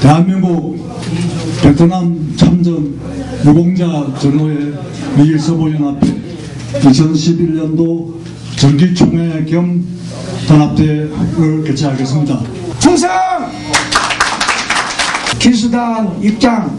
대한민국 베트남 참전 유공자 전후의 미일서보연합회 2011년도 정기총회 겸 단합대회를 개최하겠습니다. 충성! 기수단 입장.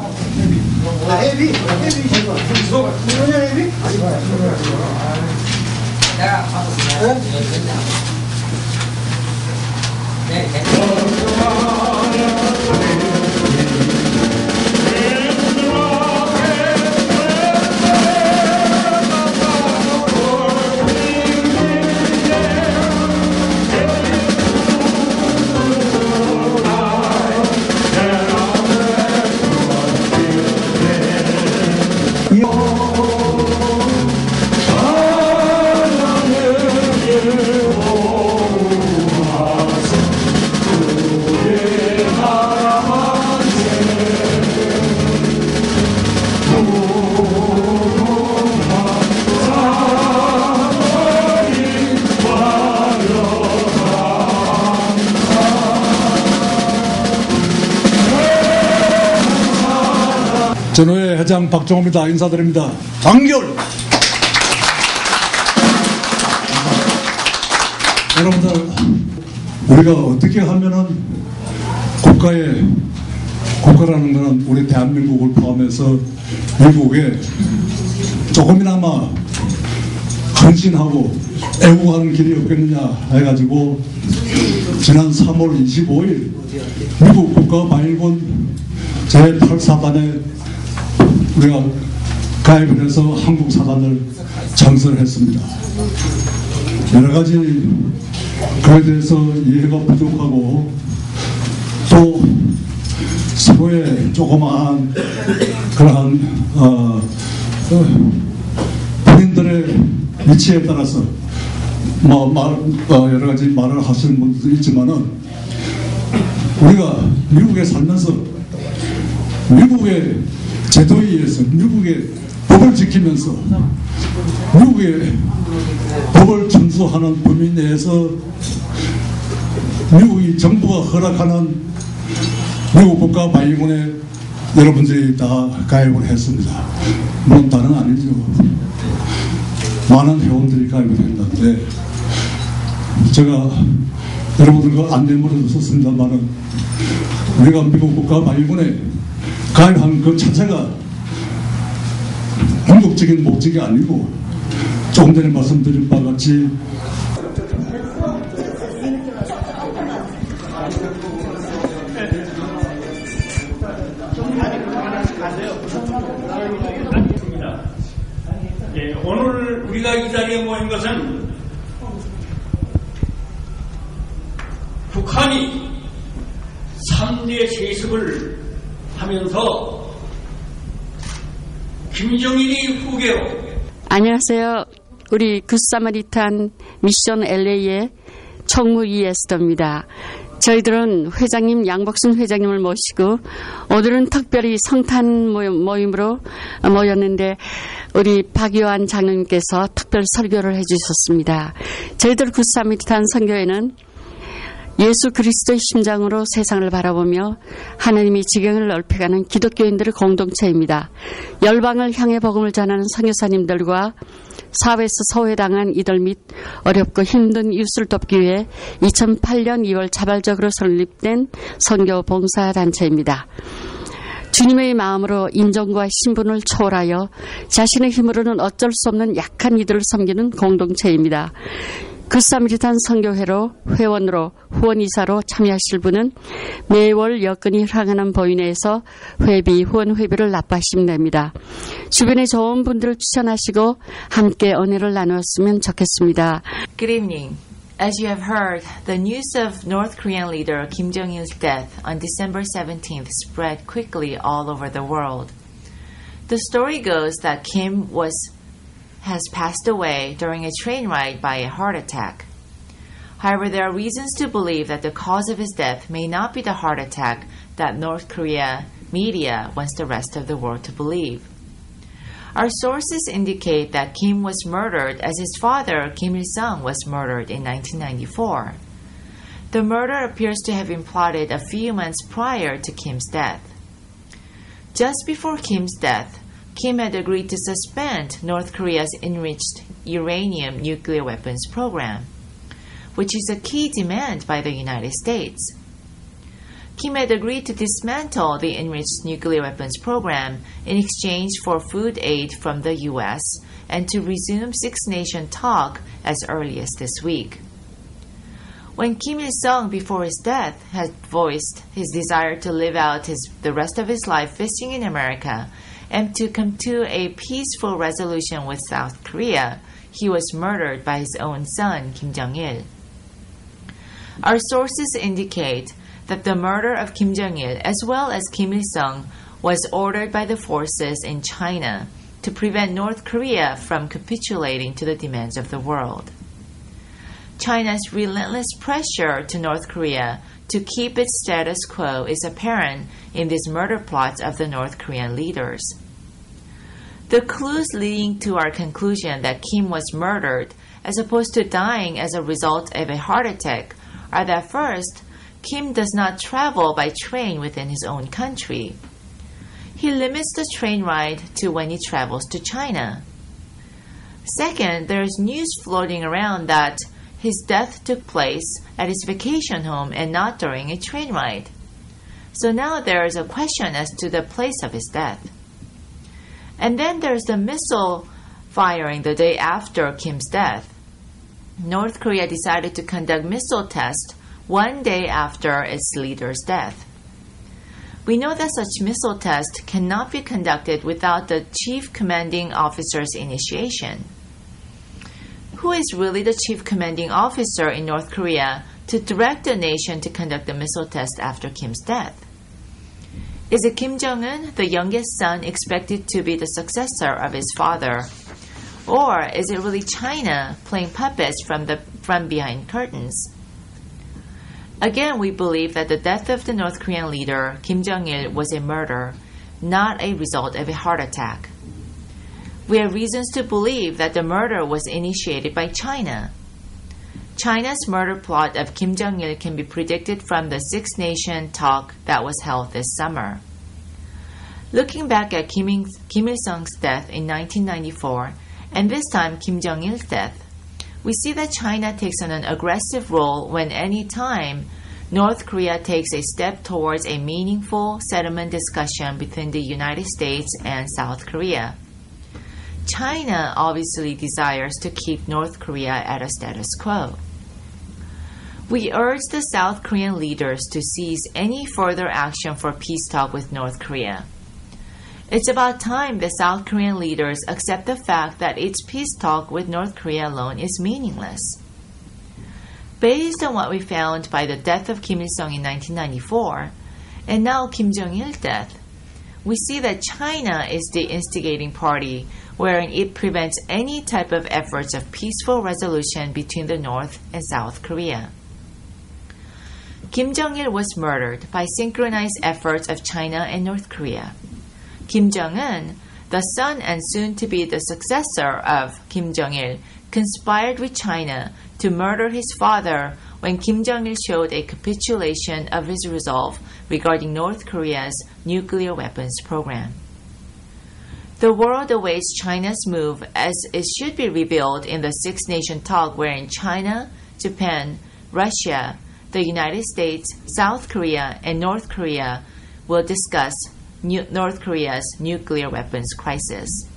전후회 회장 박종호입니다. 인사드립니다. 장결! 여러분들, 우리가 어떻게 하면은 국가라는 것은 우리 대한민국을 포함해서 미국에 조금이나마 헌신하고 애국하는 길이 없겠느냐 해가지고 지난 3월 25일 미국 국가방위군 제8사단에 우리가 가입을 해서 한국 사단을 창설했습니다. 여러 가지 그에 대해서 이해가 부족하고 또 서로의 조그마한 그러한 본인들의 위치에 따라서 여러 가지 말을 하시는 분들도 있지만은 우리가 미국에 살면서 미국의 제도에 의해서 미국의 법을 지키면서 미국의 법을 준수하는 범위 내에서 미국이 정부가 허락하는 미국 국가방위군에 여러분들이 다 가입을 했습니다. 물론 다는 아니죠. 많은 회원들이 가입을 했는데 제가 여러분들과 안내문을 썼습니다만은 우리가 미국 국가방위군에 가입한 그 자체가 궁극적인 목적이 아니고 조금 전에 말씀드린 바와 같이 오늘 우리가 이 자리에 모인 것은 북한이 3대 세습을 하면서 김정일이 후계로. 안녕하세요. 우리 굿사마리탄 미션 LA의 총무 에스더입니다. 저희들은 회장님 양복순 회장님을 모시고 오늘은 특별히 성탄 모임으로 모였는데 우리 박요한 장로님께서 특별 설교를 해주셨습니다. 저희들 굿사마리탄 선교회는 예수 그리스도의 심장으로 세상을 바라보며 하나님이 지경을 넓혀가는 기독교인들의 공동체입니다. 열방을 향해 복음을 전하는 선교사님들과 사회에서 소외당한 이들 및 어렵고 힘든 이웃을 돕기 위해 2008년 2월 자발적으로 설립된 선교 봉사단체입니다. 주님의 마음으로 인종과 신분을 초월하여 자신의 힘으로는 어쩔 수 없는 약한 이들을 섬기는 공동체입니다. 굿사마리탄 선교회로 회원으로 후원이사로 참여하실 분은 매월 여건이 허락하는 범위 내에서 회비, 후원 회비를 납부하시면 됩니다. 주변에 좋은 분들을 추천하시고 함께 은혜를 나누었으면 좋겠습니다. Good evening. As you have heard, the news of North Korean leader Kim Jong-il's death on December 17th spread quickly all over the world. The story goes that Kim has passed away during a train ride by a heart attack. However, there are reasons to believe that the cause of his death may not be the heart attack that North Korea media wants the rest of the world to believe. Our sources indicate that Kim was murdered as his father, Kim Il-sung, was murdered in 1994. The murder appears to have been plotted a few months prior to Kim's death. Just before Kim's death, Kim had agreed to suspend North Korea's enriched uranium nuclear weapons program, which is a key demand by the United States. Kim had agreed to dismantle the enriched nuclear weapons program in exchange for food aid from the U.S. and to resume Six-Nation talk as early as this week. When Kim Il-sung, before his death, had voiced his desire to live out the rest of his life fishing in America and to come to a peaceful resolution with South Korea, he was murdered by his own son, Kim Jong-il. Our sources indicate that the murder of Kim Jong-il as well as Kim Il-sung was ordered by the forces in China to prevent North Korea from capitulating to the demands of the world. China's relentless pressure to North Korea to keep its status quo is apparent in these murder plots of the North Korean leaders. The clues leading to our conclusion that Kim was murdered as opposed to dying as a result of a heart attack are that first, Kim does not travel by train within his own country. He limits the train ride to when he travels to China. Second, there is news floating around that his death took place at his vacation home and not during a train ride. So now there is a question as to the place of his death. And then there's the missile firing the day after Kim's death. North Korea decided to conduct missile tests one day after its leader's death. We know that such missile tests cannot be conducted without the chief commanding officer's initiation. Who is really the chief commanding officer in North Korea to direct the nation to conduct the missile test after Kim's death? Is it Kim Jong-un, the youngest son, expected to be the successor of his father? Or is it really China playing puppets from behind curtains? Again, we believe that the death of the North Korean leader, Kim Jong-il, was a murder, not a result of a heart attack. We have reasons to believe that the murder was initiated by China. China's murder plot of Kim Jong-il can be predicted from the Six-Nation talk that was held this summer. Looking back at Kim Il-sung's death in 1994, and this time Kim Jong-il's death, we see that China takes on an aggressive role when any time North Korea takes a step towards a meaningful settlement discussion between the United States and South Korea. China obviously desires to keep North Korea at a status quo. We urge the South Korean leaders to cease any further action for peace talk with North Korea. It's about time the South Korean leaders accept the fact that its peace talk with North Korea alone is meaningless. Based on what we found by the death of Kim Il-sung in 1994, and now Kim Jong-il's death, we see that China is the instigating party wherein it prevents any type of efforts of peaceful resolution between the North and South Korea. Kim Jong-il was murdered by synchronized efforts of China and North Korea. Kim Jong-un, the son and soon-to-be the successor of Kim Jong-il, conspired with China to murder his father when Kim Jong-il showed a capitulation of his resolve regarding North Korea's nuclear weapons program. The world awaits China's move as it should be revealed in the Six-Nation talk wherein China, Japan, Russia, the United States, South Korea, and North Korea will discuss North Korea's nuclear weapons crisis.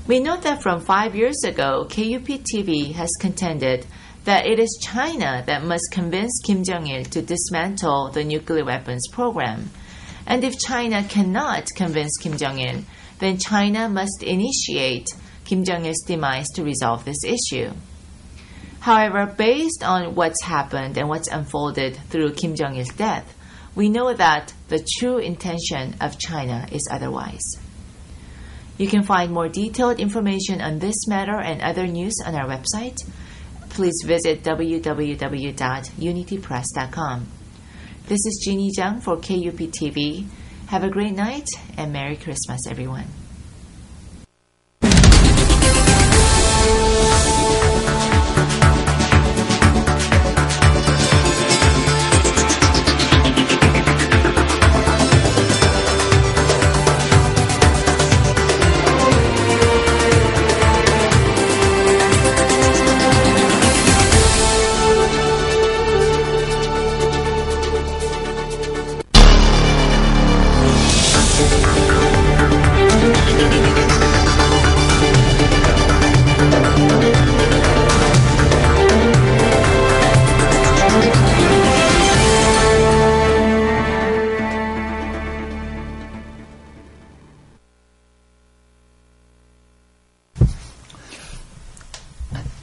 We note that from 5 years ago, KUPTV has contended that it is China that must convince Kim Jong-il to dismantle the nuclear weapons program. And if China cannot convince Kim Jong-il, then China must initiate Kim Jong-il's demise to resolve this issue. However, based on what's happened and what's unfolded through Kim Jong-il's death, we know that the true intention of China is otherwise. You can find more detailed information on this matter and other news on our website. Please visit www.unitypress.com. This is Jeannie Jung for KUPTV. Have a great night and Merry Christmas, everyone.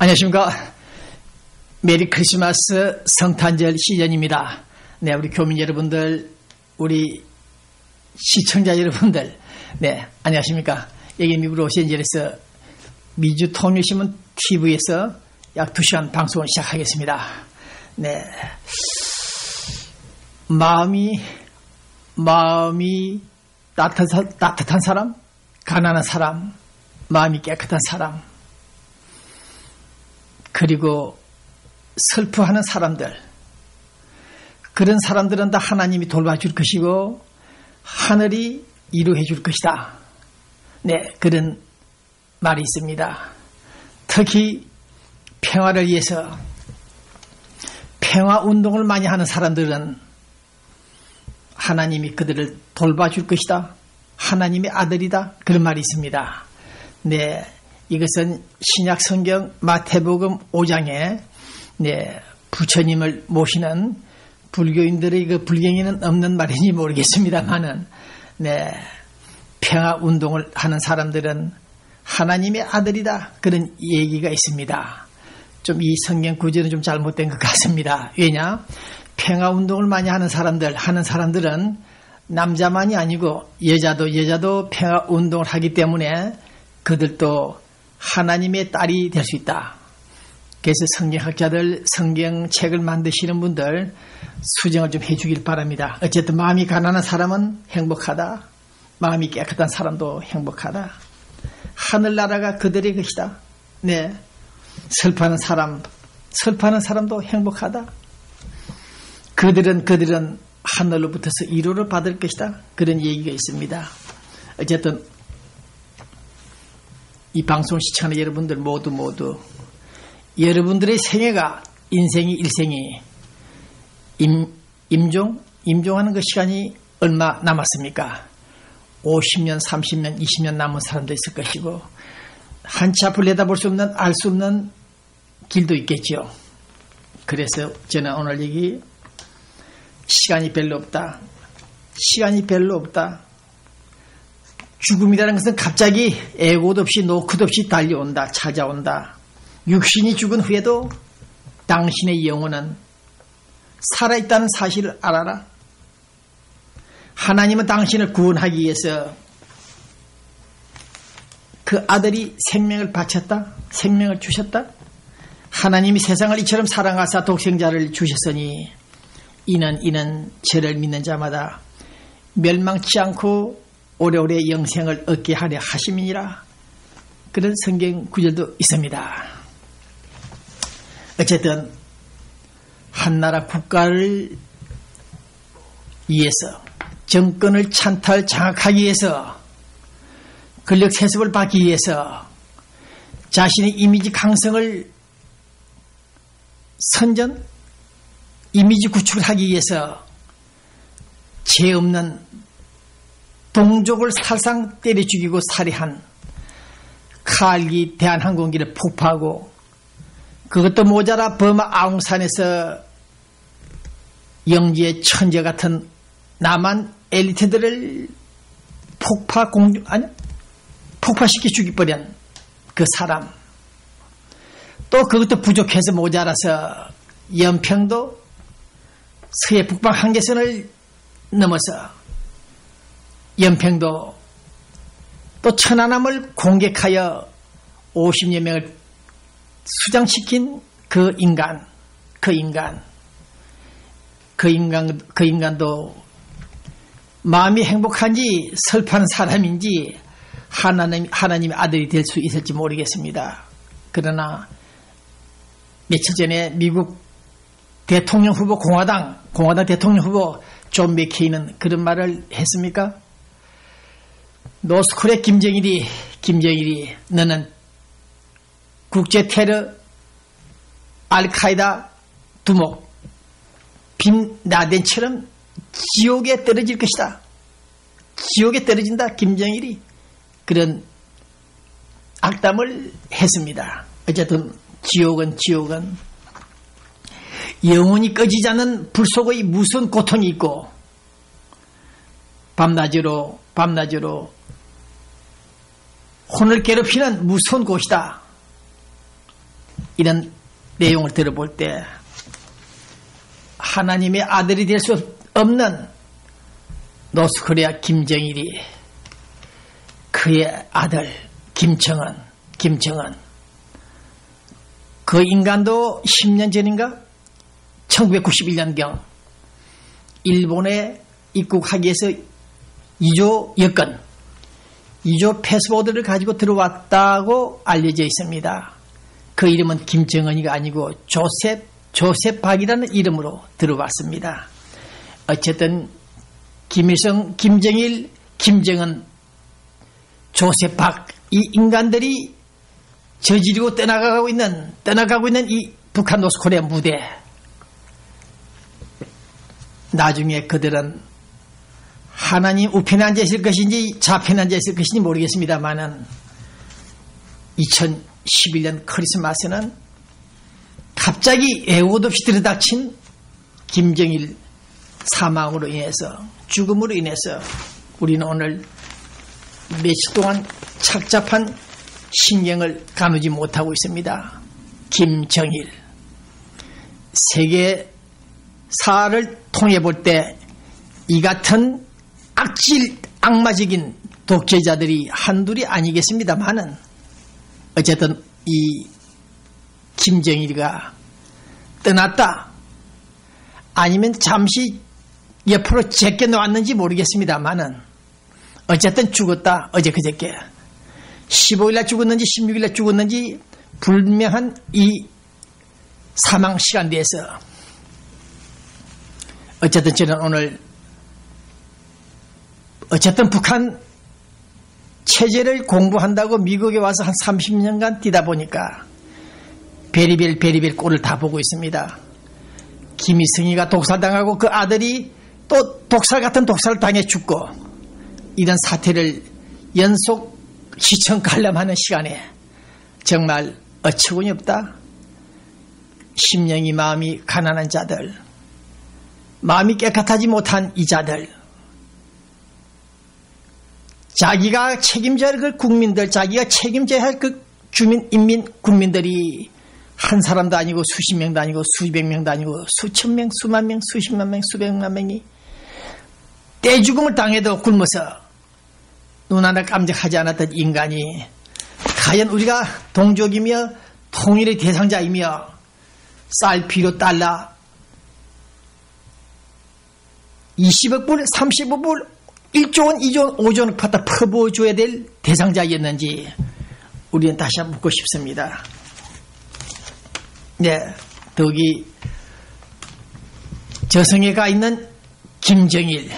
안녕하십니까. 메리 크리스마스 성탄절 시즌입니다. 네, 우리 교민 여러분들, 우리 시청자 여러분들, 네, 안녕하십니까. 여기 미국 로스앤젤레스 미주 통일신문 TV에서 약 2시간 방송을 시작하겠습니다. 네. 마음이 따뜻한 사람, 가난한 사람, 마음이 깨끗한 사람, 그리고 슬퍼하는 사람들, 그런 사람들은 다 하나님이 돌봐줄 것이고 하늘이 이루해 줄 것이다. 네, 그런 말이 있습니다. 특히 평화를 위해서 평화 운동을 많이 하는 사람들은 하나님이 그들을 돌봐줄 것이다. 하나님의 아들이다. 그런 말이 있습니다. 네, 이것은 신약 성경 마태복음 5장에 네, 부처님을 모시는 불교인들의 그 불경에는 없는 말인지 모르겠습니다만은 네, 평화 운동을 하는 사람들은 하나님의 아들이다. 그런 얘기가 있습니다. 좀 이 성경 구절은 좀 잘못된 것 같습니다. 왜냐? 평화 운동을 많이 하는 사람들은 남자만이 아니고 여자도 평화 운동을 하기 때문에 그들도 하나님의 딸이 될 수 있다. 그래서 성경학자들, 성경책을 만드시는 분들 수정을 좀 해주길 바랍니다. 어쨌든 마음이 가난한 사람은 행복하다. 마음이 깨끗한 사람도 행복하다. 하늘나라가 그들의 것이다. 네, 슬퍼하는 사람도 행복하다. 그들은 하늘로부터서 위로를 받을 것이다. 그런 얘기가 있습니다. 어쨌든 이 방송을 시청하는 여러분들 모두 여러분들의 생애가 일생이 임종하는 그 시간이 얼마 남았습니까? 50년, 30년, 20년 남은 사람도 있을 것이고 한치 앞을 내다볼 수 없는 알 수 없는 길도 있겠죠. 그래서 저는 오늘 여기 시간이 별로 없다. 죽음이라는 것은 갑자기 애고도 없이 노크도 없이 달려온다. 찾아온다. 육신이 죽은 후에도 당신의 영혼은 살아있다는 사실을 알아라. 하나님은 당신을 구원하기 위해서 그 아들이 생명을 바쳤다. 생명을 주셨다. 하나님이 세상을 이처럼 사랑하사 독생자를 주셨으니 이는 저를 믿는 자마다 멸망치 않고 오래오래 영생을 얻게 하려 하심이니라. 그런 성경 구절도 있습니다. 어쨌든 한나라 국가를 위해서 정권을 장악하기 위해서 권력 세습을 받기 위해서 자신의 이미지 강성을 이미지 구축을 하기 위해서 죄 없는 동족을 살상 때려 죽이고 살해한 칼기 대한항공기를 폭파하고 그것도 모자라 버마 아웅산에서 영지의 천재 같은 남한 엘리트들을 폭파시켜 죽이버린 그 사람. 또 그것도 부족해서 모자라서 연평도 서해 북방 한계선을 넘어서 연평도 또 천안함을 공격하여 50여 명을 수장시킨 그 인간도 마음이 행복한지 슬퍼하는 사람인지 하나님의 아들이 될 수 있을지 모르겠습니다. 그러나 며칠 전에 미국 대통령 후보 공화당 대통령 후보 존 맥케인은 그런 말을 했습니까? 노스코리아 김정일이 너는 국제 테러 알카이다 두목 빈 라덴처럼 지옥에 떨어질 것이다. 지옥에 떨어진다. 김정일이 그런 악담을 했습니다. 어쨌든 지옥은 영원히 꺼지지 않는 불 속의 무슨 고통이 있고 밤낮으로 혼을 괴롭히는 무서운 곳이다. 이런 내용을 들어볼 때 하나님의 아들이 될 수 없는 노스코리아 김정일이 그의 아들 김정은 그 인간도 10년 전인가 1991년경 일본에 입국하기 위해서 2조 여권 2조 패스포드를 가지고 들어왔다고 알려져 있습니다. 그 이름은 김정은이가 아니고 조셉박이라는 이름으로 들어왔습니다. 어쨌든 김일성, 김정일, 김정은, 조셉박 이 인간들이 저지르고 떠나가고 있는 이 북한 노스코리아 무대, 나중에 그들은 하나님 우편에 앉아 있을 것인지 좌편에 앉아 있을 것인지 모르겠습니다만은 2011년 크리스마스는 갑자기 예고도 없이 들이닥친 김정일 사망으로 인해서, 죽음으로 인해서 우리는 오늘 며칠 동안 착잡한 신경을 가누지 못하고 있습니다. 김정일. 세계사를 통해 볼 때 이 같은 악마적인 독재자들이 한둘이 아니겠습니다만은 어쨌든 이 김정일이가 떠났다 아니면 잠시 옆으로 제껴 놓았는지 모르겠습니다만은 어쨌든 죽었다. 어제 그저께 15일날 죽었는지 16일날 죽었는지 불명한 이 사망 시간대에서 어쨌든 저는 오늘 어쨌든 북한 체제를 공부한다고 미국에 와서 한 30년간 뛰다 보니까 베리벨 꼴을 다 보고 있습니다. 김일성이가 독살당하고 그 아들이 또 독살 같은 독살을 당해 죽고 이런 사태를 연속 시청 관람하는 시간에 정말 어처구니 없다. 심령이 마음이 가난한 자들, 마음이 깨끗하지 못한 이 자들, 자기가 책임져야 할 그 국민들, 자기가 책임져야 할 그 주민, 인민, 국민들이 한 사람도 아니고 수십 명도 아니고 수백 명도 아니고 수천 명, 수만 명, 수십만 명, 수백만 명이 떼죽음을 당해도 굶어서 눈 하나 깜짝하지 않았던 인간이 과연 우리가 동족이며 통일의 대상자이며 쌀, 비료, 달러 20억 불, 30억 불, 1조 원, 2조 원, 5조 원 갖다 퍼부어줘야 될 대상자였는지 우리는 다시 한번 묻고 싶습니다. 네, 더욱이 저승에 가 있는 김정일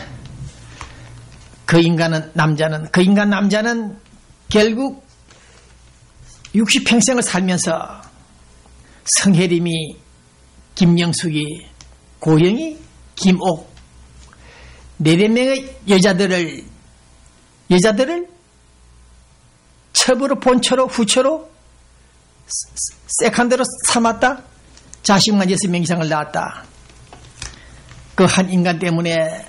그 인간 남자는 결국 60평생을 살면서 성혜림이, 김영숙이, 고영이, 김옥 4명의 여자들을 첩으로, 본처로, 후처로 세컨드로 삼았다. 자식만 6명 이상을 낳았다. 그 한 인간 때문에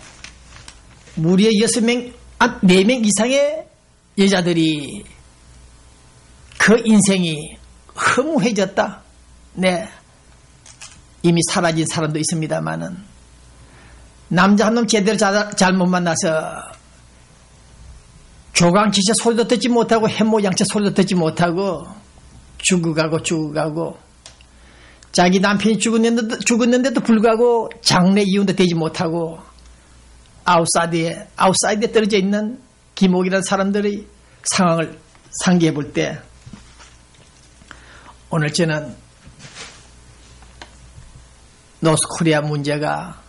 무려 4명 이상의 여자들이 그 인생이 허무해졌다. 네. 이미 사라진 사람도 있습니다만은 남자 한 놈 제대로 잘못 만나서 조강지체 소리도 듣지 못하고 햇모양체 소리도 듣지 못하고 죽어가고 자기 남편이 죽었는데도 불구하고 장래 이혼도 되지 못하고 아웃사이드에 떨어져 있는 김옥이라는 사람들의 상황을 상기해 볼 때 오늘 저는 노스코리아 문제가